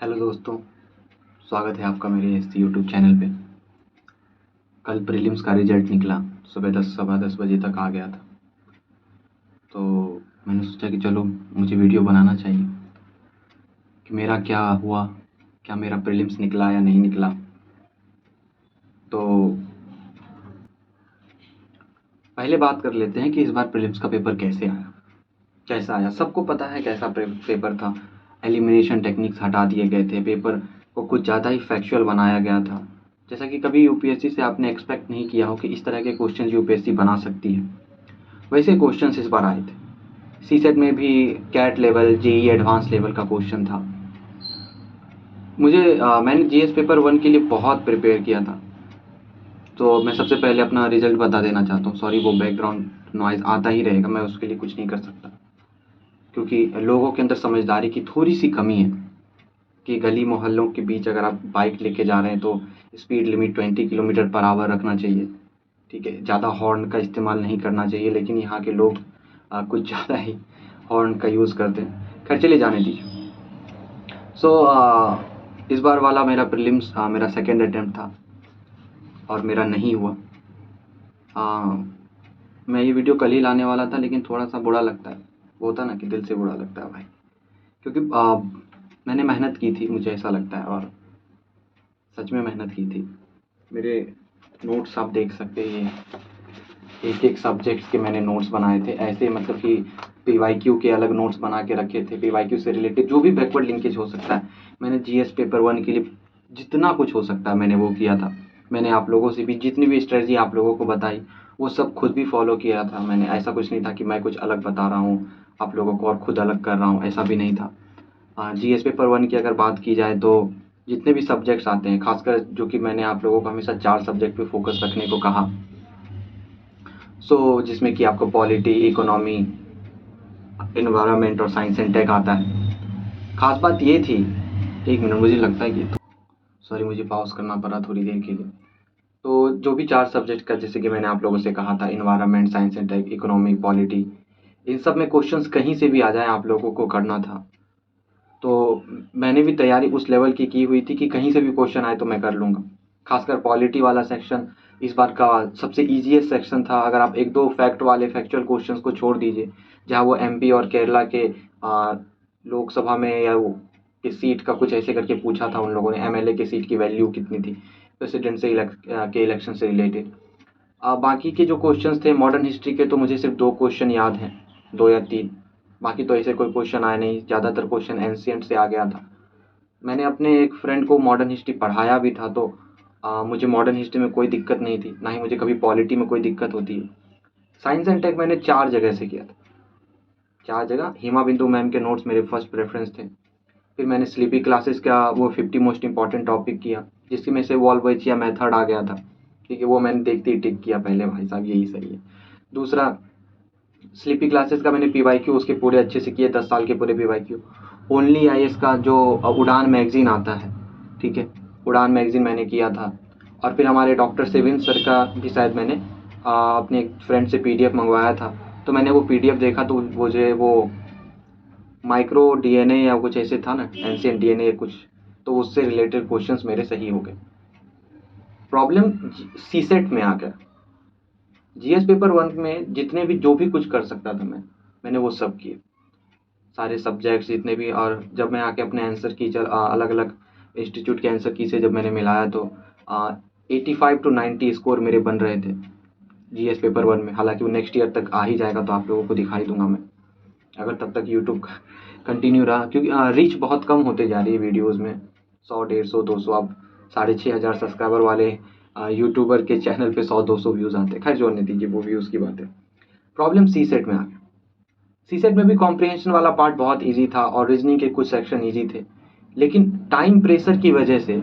Hello दोस्तों, स्वागत है आपका मेरे इस यूट्यूब चैनल पे। कल प्रीलिम्स का रिजल्ट निकला, सुबह 10 सवा 10 बजे तक आ गया था। तो मैंने सोचा कि चलो मुझे वीडियो बनाना चाहिए कि मेरा क्या हुआ, क्या मेरा प्रीलिम्स निकला या नहीं निकला। तो पहले बात कर लेते हैं कि इस बार प्रीलिम्स का पेपर कैसे आया, कैसा आया। सबको पता है कैसा पेपर था। एलिमिनेशन टेक्निक्स हटा दिए गए थे, पेपर को कुछ ज़्यादा ही फैक्चुअल बनाया गया था। जैसा कि कभी यूपीएससी से आपने एक्सपेक्ट नहीं किया हो कि इस तरह के क्वेश्चन यूपीएससी बना सकती है, वैसे क्वेश्चंस इस बार आए थे। सीसेट में भी CAT level, JEE advance level का क्वेश्चन था। मैंने जीएस पेपर 1 के लिए बहुत प्रिपेयर किया था। तो मैं सबसे पहले अपना रिजल्ट बता देना चाहता हूँ। सॉरी, वो बैकग्राउंड नॉइज़ आता ही रहेगा, मैं उसके लिए कुछ नहीं कर सकता, क्योंकि लोगों के अंदर समझदारी की थोड़ी सी कमी है कि गली मोहल्लों के बीच अगर आप बाइक लेके जा रहे हैं तो speed limit 20 kilometre per hour रखना चाहिए। ठीक है, ज़्यादा हॉर्न का इस्तेमाल नहीं करना चाहिए, लेकिन यहाँ के लोग कुछ ज़्यादा ही हॉर्न का यूज़ करते हैं। खैर चलिए, जाने दीजिए। इस बार वाला मेरा प्रीलिम्स मेरा सेकंड अटेम्प्ट था और मेरा नहीं हुआ। मैं ये वीडियो कल ही लाने वाला था, लेकिन थोड़ा सा बुरा लगता है, वो होता ना कि दिल से बुरा लगता है भाई, क्योंकि मैंने मेहनत की थी, मुझे ऐसा लगता है, और सच में मेहनत की थी। मेरे नोट्स आप देख सकते हैं, एक एक सब्जेक्ट्स के मैंने नोट्स बनाए थे ऐसे, मतलब कि पीवाईक्यू के अलग नोट्स बना के रखे थे। पीवाईक्यू से रिलेटेड जो भी बैकवर्ड लिंकेज हो सकता है, मैंने जीएस पेपर 1 के लिए जितना कुछ हो सकता है मैंने वो किया था। मैंने आप लोगों से भी जितनी भी स्ट्रेटजी आप लोगों को बताई, वो सब खुद भी फॉलो किया था मैंने। ऐसा कुछ नहीं था कि मैं कुछ अलग बता रहा हूँ आप लोगों को और खुद अलग कर रहा हूँ, ऐसा भी नहीं था। जीएस पेपर 1 की अगर बात की जाए तो जितने भी सब्जेक्ट्स आते हैं, खासकर जो कि मैंने आप लोगों को हमेशा 4 सब्जेक्ट पे फोकस रखने को कहा, जिसमें कि आपको पॉलिटी, इकोनॉमी, एनवायरनमेंट और साइंस एंड टेक आता है। खास बात ये थी, एक मिनट, मुझे लगता है कि सॉरी, मुझे पॉज करना पड़ा थोड़ी देर के लिए। तो जो भी 4 सब्जेक्ट का, जैसे कि मैंने आप लोगों से कहा था, environment, science and tech, economy, polity, इन सब में क्वेश्चंस कहीं से भी आ जाए आप लोगों को करना था। तो मैंने भी तैयारी उस लेवल की हुई थी कि कहीं से भी क्वेश्चन आए तो मैं कर लूँगा। खासकर पॉलिटी वाला सेक्शन इस बार का सबसे ईज़ीएस्ट सेक्शन था। अगर आप 1-2 फैक्ट वाले फैक्चुअल क्वेश्चंस को छोड़ दीजिए, जहाँ वो एमपी और केरला के लोकसभा में या वो की सीट का कुछ ऐसे करके पूछा था उन लोगों ने, एमएलए की सीट की वैल्यू कितनी थी, प्रेसिडेंट से के इलेक्शन से रिलेटेड। बाकी के जो क्वेश्चंस थे मॉडर्न हिस्ट्री के, तो मुझे सिर्फ 2 क्वेश्चन याद हैं, 2 या 3। बाकी तो ऐसे कोई क्वेश्चन आए नहीं, ज़्यादातर क्वेश्चन एंशिएंट से आ गया था। मैंने अपने एक फ्रेंड को मॉडर्न हिस्ट्री पढ़ाया भी था, तो मुझे मॉडर्न हिस्ट्री में कोई दिक्कत नहीं थी, ना ही मुझे कभी पॉलिटी में कोई दिक्कत होती है। साइंस एंड टेक मैंने 4 जगह से किया था, 4 जगह। हिमा बिंदु मैम के नोट्स मेरे फर्स्ट प्रेफरेंस थे। फिर मैंने स्लीपी क्लासेस का वो 50 मोस्ट इंपॉर्टेंट टॉपिक किया, जिसमें से वॉल्वेचिया मेथड आ गया था। ठीक है, वो मैंने देखते ही टिक किया पहले, भाई साहब यही सही है। दूसरा, स्लीपी क्लासेस का मैंने पीवाईक्यू उसके पूरे अच्छे से किए, 10 साल के पूरे पीवाईक्यू। ओनली आईएएस का जो उड़ान मैगजीन आता है, ठीक है, उड़ान मैगजीन मैंने किया था। और फिर हमारे डॉक्टर सेविन सर का भी शायद मैंने अपने एक फ्रेंड से पीडीएफ मंगवाया था। तो मैंने वो पीडीएफ देखा, तो वो जो वो माइक्रो डीएनए या कुछ ऐसे था ना, एंशिएंट डीएनए कुछ, तो उससे रिलेटेड क्वेश्चंस मेरे सही हो गए। प्रॉब्लम सीसेट में आ गया। जीएस पेपर 1 में जितने भी जो भी कुछ कर सकता था मैंने वो सब किए, सारे सब्जेक्ट्स जितने भी। और जब मैं आके अपने आंसर की अलग अलग इंस्टीट्यूट के आंसर की से जब मैंने मिलाया, तो 85 to 90 स्कोर मेरे बन रहे थे जीएस पेपर 1 में। हालांकि वो नेक्स्ट ईयर तक आ ही जाएगा, तो आप लोगों को दिखाई दूंगा मैं, अगर तब तक यूट्यूब कंटिन्यू रहा, क्योंकि रीच बहुत कम होते जा रही है वीडियोज़ में। 100, 150, 200, अब 6500 सब्सक्राइबर वाले यूट्यूबर के चैनल पे 100-200 व्यूज़ आते हैं। खैर जोड़ने दीजिए, वो व्यूज़ की बात है। प्रॉब्लम सी सेट में आ गया। सी सेट में भी कॉम्प्रिहेंशन वाला पार्ट बहुत ईजी था और रीजनिंग के कुछ सेक्शन ईजी थे, लेकिन टाइम प्रेशर की वजह से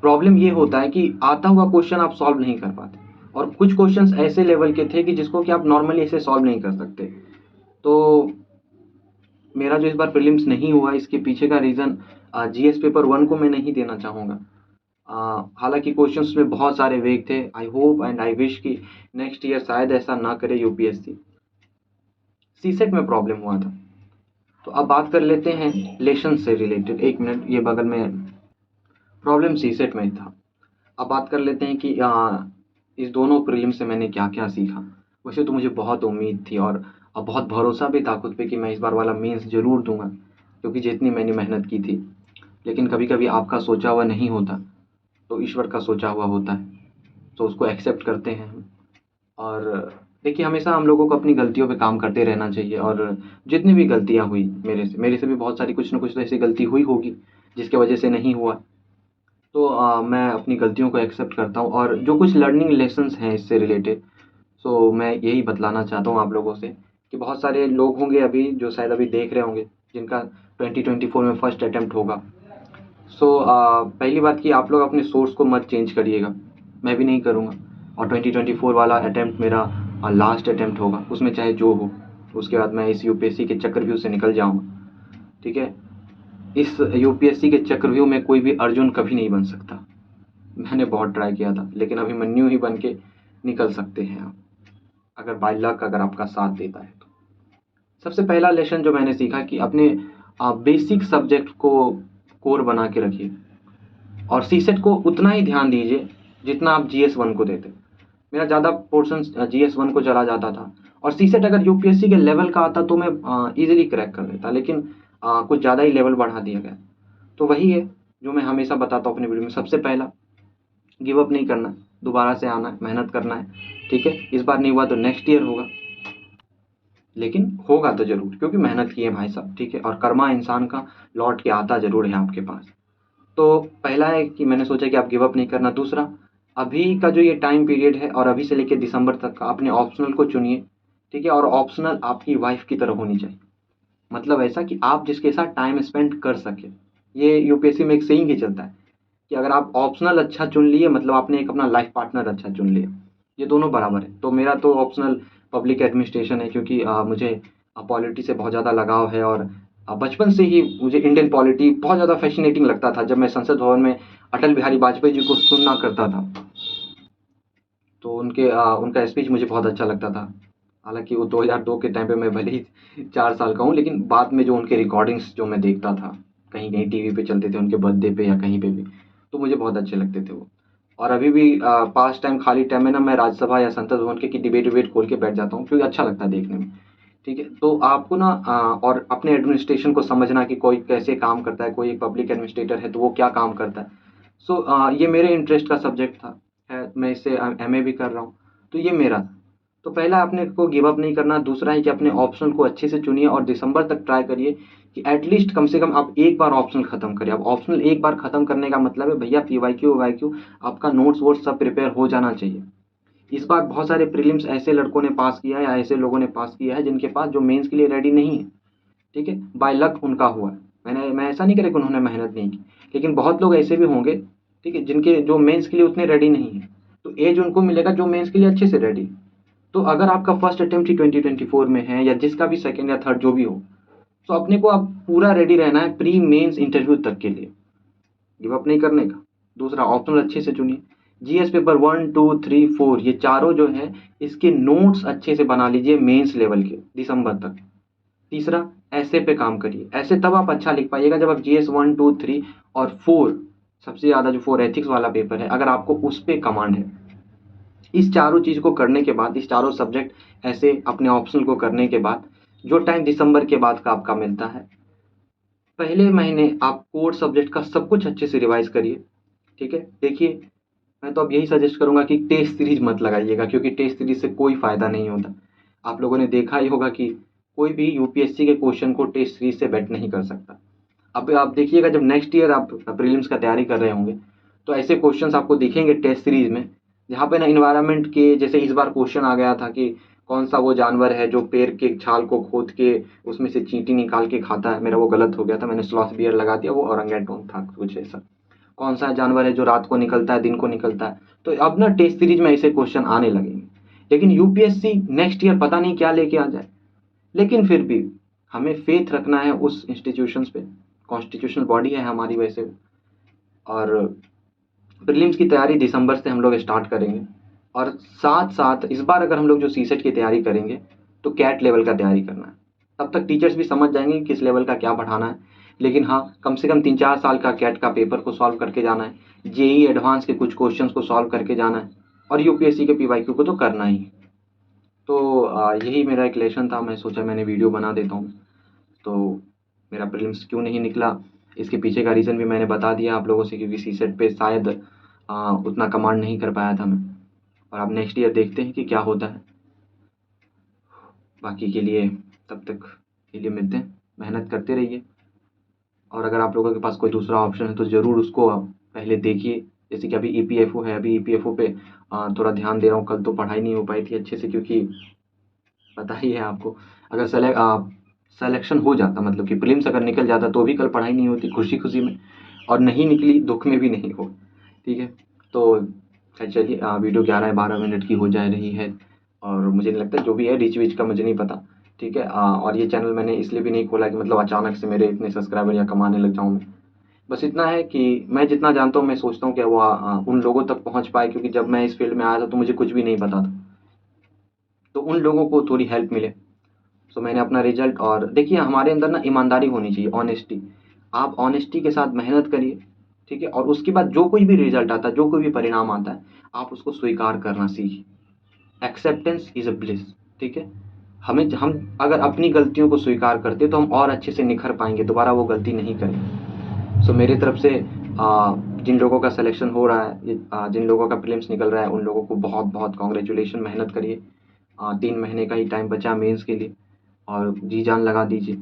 प्रॉब्लम ये होता है कि आता हुआ क्वेश्चन आप सॉल्व नहीं कर पाते, और कुछ क्वेश्चंस ऐसे लेवल के थे कि जिसको कि आप नॉर्मली ऐसे सॉल्व नहीं कर सकते। तो मेरा जो इस बार प्रीलिम्स नहीं हुआ, इसके पीछे का रीज़न जीएस पेपर 1 को मैं नहीं देना चाहूँगा। हालांकि क्वेश्चंस में बहुत सारे वेग थे। I hope and I wish कि नेक्स्ट ईयर शायद ऐसा ना करे यूपीएससी। सीसेट में प्रॉब्लम हुआ था। तो अब बात कर लेते हैं लेसन से रिलेटेड। एक मिनट, ये बगल में प्रॉब्लम सी सेट में था। अब बात कर लेते हैं कि इस दोनों प्रीलिम से मैंने क्या क्या सीखा। वैसे तो मुझे बहुत उम्मीद थी और बहुत भरोसा भी था खुद पे कि मैं इस बार वाला मेंस ज़रूर दूंगा, क्योंकि जितनी मैंने मेहनत की थी। लेकिन कभी कभी आपका सोचा हुआ नहीं होता, तो ईश्वर का सोचा हुआ होता है, तो उसको एक्सेप्ट करते हैं हम। और देखिए, हमेशा हम लोगों को अपनी गलतियों पे काम करते रहना चाहिए। और जितनी भी गलतियाँ हुई मेरे से भी बहुत सारी कुछ ना कुछ तो ऐसी गलती हुई होगी जिसके वजह से नहीं हुआ। तो मैं अपनी गलतियों को एक्सेप्ट करता हूँ, और जो कुछ लर्निंग लेसन्स हैं इससे रिलेटेड, सो मैं यही बतलाना चाहता हूँ आप लोगों से कि बहुत सारे लोग होंगे अभी जो शायद अभी देख रहे होंगे जिनका 2024 में फर्स्ट अटेम्प्ट होगा। सो पहली बात कि आप लोग अपने सोर्स को मत चेंज करिएगा, मैं भी नहीं करूँगा। और 2024 वाला अटेम्प्ट मेरा लास्ट अटेम्प्ट होगा, उसमें चाहे जो हो। उसके बाद मैं इस यूपीएससी के चक्रव्यूह से निकल जाऊँगा, ठीक है। इस यूपीएससी के चक्रव्यूह में कोई भी अर्जुन कभी नहीं बन सकता। मैंने बहुत ट्राई किया था, लेकिन अभिमन्यु ही बन के निकल सकते हैं आप, अगर बाय लक अगर आपका साथ देता है तो। सबसे पहला लेसन जो मैंने सीखा कि अपने बेसिक सब्जेक्ट को कोर बना के रखिए, और सीसेट को उतना ही ध्यान दीजिए जितना आप GS1 को देते। मेरा ज़्यादा पोर्शन GS1 को चला जाता था, और सीसेट अगर यूपीएससी के लेवल का आता तो मैं इजीली क्रैक कर लेता, लेकिन कुछ ज़्यादा ही लेवल बढ़ा दिया गया। तो वही है जो मैं हमेशा बताता हूँ अपने वीडियो में। सबसे पहला, गिव अप नहीं करना, दोबारा से आना है, मेहनत करना है, ठीक है। इस बार नहीं हुआ तो नेक्स्ट ईयर होगा, लेकिन होगा तो ज़रूर, क्योंकि मेहनत की है भाई साहब, ठीक है। और कर्मा इंसान का लौट के आता ज़रूर है आपके पास। तो पहला है कि मैंने सोचा कि आप गिव अप नहीं करना। दूसरा, अभी का जो ये टाइम पीरियड है और अभी से लेकर दिसंबर तक का, अपने ऑप्शनल को चुनिए, ठीक है। और ऑप्शनल आपकी वाइफ की तरह होनी चाहिए, मतलब ऐसा कि आप जिसके साथ टाइम स्पेंड कर सके। ये यूपीएससी में एक सेइंग ही चलता है कि अगर आप ऑप्शनल अच्छा चुन लिए, मतलब आपने एक अपना लाइफ पार्टनर अच्छा चुन लिया। ये दोनों बराबर है। तो मेरा तो ऑप्शनल पब्लिक एडमिनिस्ट्रेशन है, क्योंकि मुझे पॉलिटी से बहुत ज़्यादा लगाव है। और बचपन से ही मुझे इंडियन पॉलिटी बहुत ज़्यादा फैसिनेटिंग लगता था। जब मैं संसद भवन में अटल बिहारी वाजपेयी जी को सुनना करता था, तो उनका स्पीच मुझे बहुत अच्छा लगता था। हालांकि वो 2002 के टाइम पे मैं भले ही 4 साल का हूँ, लेकिन बाद में जो उनके रिकॉर्डिंग्स जो मैं देखता था, कहीं कहीं टीवी पे चलते थे उनके बर्थडे पे या कहीं पे भी, तो मुझे बहुत अच्छे लगते थे वो। और अभी भी पास टाइम, खाली टाइम में ना, मैं राज्यसभा या संसद भवन की डिबेट विबेट खोल के बैठ जाता हूँ, क्योंकि अच्छा लगता है देखने में, ठीक है। तो आपको ना और अपने एडमिनिस्ट्रेशन को समझना कि कोई कैसे काम करता है, कोई एक पब्लिक एडमिनिस्ट्रेटर है तो वो क्या काम करता है। सो ये मेरे इंटरेस्ट का सब्जेक्ट था, है। मैं इससे एमए भी कर रहा हूँ, तो ये मेरा था। तो पहला, अपने को गिव अप नहीं करना। दूसरा है कि अपने ऑप्शनल को अच्छे से चुनिए और दिसंबर तक ट्राई करिए कि एटलीस्ट कम से कम आप एक बार ऑप्शनल खत्म करिए। अब ऑप्शनल एक बार खत्म करने का मतलब है भैया, पीवाईक्यू वाईक्यू आपका नोट्स वोट्स सब प्रिपेयर हो जाना चाहिए। इस बार बहुत सारे प्रीलिम्स ऐसे लड़कों ने पास किया है या ऐसे लोगों ने पास किया है जिनके पास, जो मेंस के लिए रेडी नहीं है, ठीक है। बाय लक उनका हुआ है। मैं ऐसा नहीं करें कि उन्होंने मेहनत नहीं की, लेकिन बहुत लोग ऐसे भी होंगे, ठीक है, जिनके जो मेंस के लिए उतने रेडी नहीं है, तो एज उनको मिलेगा जो मेंस के लिए अच्छे से रेडी। तो अगर आपका फर्स्ट अटेम्प्ट ही 2024 में है, या जिसका भी सेकंड या थर्ड जो भी हो, तो अपने को अब पूरा रेडी रहना है प्री मेंस इंटरव्यू तक के लिए, गिव अप नहीं करने का। दूसरा, ऑप्शनल अच्छे से चुनिए। जीएस पेपर 1, 2, 3, 4 ये चारों जो है, इसके नोट्स अच्छे से बना लीजिए मेंस लेवल के दिसंबर तक। तीसरा, ऐसे पे काम करिए। ऐसे तब आप अच्छा लिख पाइएगा जब आप GS 1, 2, 3 और 4, सबसे ज़्यादा जो 4 एथिक्स वाला पेपर है, अगर आपको उस पर कमांड है। इस चारों चीज़ को करने के बाद, इस चारों सब्जेक्ट ऐसे अपने ऑप्शनल को करने के बाद, जो टाइम दिसंबर के बाद का आपका मिलता है, पहले महीने आप कोर सब्जेक्ट का सब कुछ अच्छे से रिवाइज करिए, ठीक है। देखिए, मैं तो अब यही सजेस्ट करूंगा कि टेस्ट सीरीज मत लगाइएगा, क्योंकि टेस्ट सीरीज से कोई फ़ायदा नहीं होता। आप लोगों ने देखा ही होगा कि कोई भी यूपीएससी के क्वेश्चन को टेस्ट सीरीज से बेट नहीं कर सकता। अब आप देखिएगा, जब नेक्स्ट ईयर आप प्रीलिम्स का तैयारी कर रहे होंगे, तो ऐसे क्वेश्चंस आपको दिखेंगे टेस्ट सीरीज में, जहाँ पे ना इन्वायरमेंट के, जैसे इस बार क्वेश्चन आ गया था कि कौन सा वो जानवर है जो पेड़ के छाल को खोद के उसमें से चींटी निकाल के खाता है। मेरा वो गलत हो गया था, मैंने स्लॉथ बियर लगा दिया, वो औरंगेटन था कुछ ऐसा। कौन सा जानवर है जो रात को निकलता है दिन को निकलता है। तो अब ना टेस्ट सीरीज में ऐसे क्वेश्चन आने लगेंगे। लेकिन यूपीएससी नेक्स्ट ईयर पता नहीं क्या लेके आ जाए, लेकिन फिर भी हमें फेथ रखना है उस इंस्टीट्यूशंस पे। कॉन्स्टिट्यूशनल बॉडी है हमारी वैसे। और प्रीलिम्स की तैयारी दिसंबर से हम लोग स्टार्ट करेंगे। और साथ साथ इस बार अगर हम लोग जो सीसेट की तैयारी करेंगे, तो कैट लेवल का तैयारी करना है। तब तक टीचर्स भी समझ जाएंगे कि किस लेवल का क्या पढ़ाना है। लेकिन हाँ, कम से कम 3-4 साल का कैट का पेपर को सॉल्व करके जाना है, जेईई एडवांस के कुछ क्वेश्चंस को सॉल्व करके जाना है, और यूपीएससी के पीवाईक्यू को तो करना ही है। तो यही मेरा एक लेसन था, मैं सोचा मैंने वीडियो बना देता हूँ। तो मेरा प्रीलिम्स क्यों नहीं निकला, इसके पीछे का रीज़न भी मैंने बता दिया आप लोगों से, क्योंकि सीसेट पे शायद उतना कमांड नहीं कर पाया था मैं। और अब नेक्स्ट ईयर देखते हैं कि क्या होता है। बाकी के लिए तब तक के लिए मिलते हैं, मेहनत करते रहिए। और अगर आप लोगों के पास कोई दूसरा ऑप्शन है तो ज़रूर उसको आप पहले देखिए। जैसे कि अभी ईपीएफओ है, अभी ईपीएफओ पे थोड़ा ध्यान दे रहा हूँ। कल तो पढ़ाई नहीं हो पाई थी अच्छे से, क्योंकि पता ही है आपको, अगर सेलेक्शन हो जाता, मतलब कि प्रीलिम्स अगर निकल जाता, तो भी कल पढ़ाई नहीं होती, खुशी खुशी में। और नहीं निकली, दुख में भी नहीं हो। ठीक है, तो खैर चलिए, वीडियो 11-12 मिनट की हो जा रही है। और मुझे नहीं लगता, जो भी है रीच वीच का मुझे नहीं पता। ठीक है, और ये चैनल मैंने इसलिए भी नहीं खोला कि मतलब अचानक से मेरे इतने सब्सक्राइबर या कमाने लग जाऊँ मैं। बस इतना है कि मैं जितना जानता हूँ, मैं सोचता हूँ कि वो उन लोगों तक पहुँच पाए, क्योंकि जब मैं इस फील्ड में आया था तो मुझे कुछ भी नहीं पता था। तो उन लोगों को थोड़ी हेल्प मिले। सो मैंने अपना रिजल्ट, और देखिए हमारे अंदर ना ईमानदारी होनी चाहिए, ऑनेस्टी। आप ऑनेस्टी के साथ मेहनत करिए। ठीक है, और उसके बाद जो कोई भी रिजल्ट आता है, जो कोई भी परिणाम आता है, आप उसको स्वीकार करना सीखिए। Acceptance is a bliss. ठीक है, हम अगर अपनी गलतियों को स्वीकार करते तो हम और अच्छे से निखर पाएंगे, दोबारा वो गलती नहीं करेंगे। सो मेरी तरफ से जिन लोगों का सिलेक्शन हो रहा है, जिन लोगों का प्रीलिम्स निकल रहा है, उन लोगों को बहुत बहुत कॉन्ग्रेचुलेशन, मेहनत करिए। 3 महीने का ही टाइम बचा मेंस के लिए, और जी जान लगा दीजिए,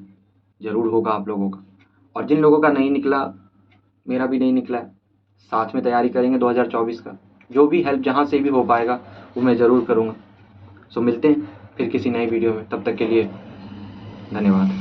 ज़रूर होगा आप लोगों का। और जिन लोगों का नहीं निकला, मेरा भी नहीं निकला है, साथ में तैयारी करेंगे 2024 का। जो भी हेल्प जहाँ से भी हो पाएगा वो मैं ज़रूर करूँगा। सो मिलते हैं फिर किसी नई वीडियो में, तब तक के लिए धन्यवाद।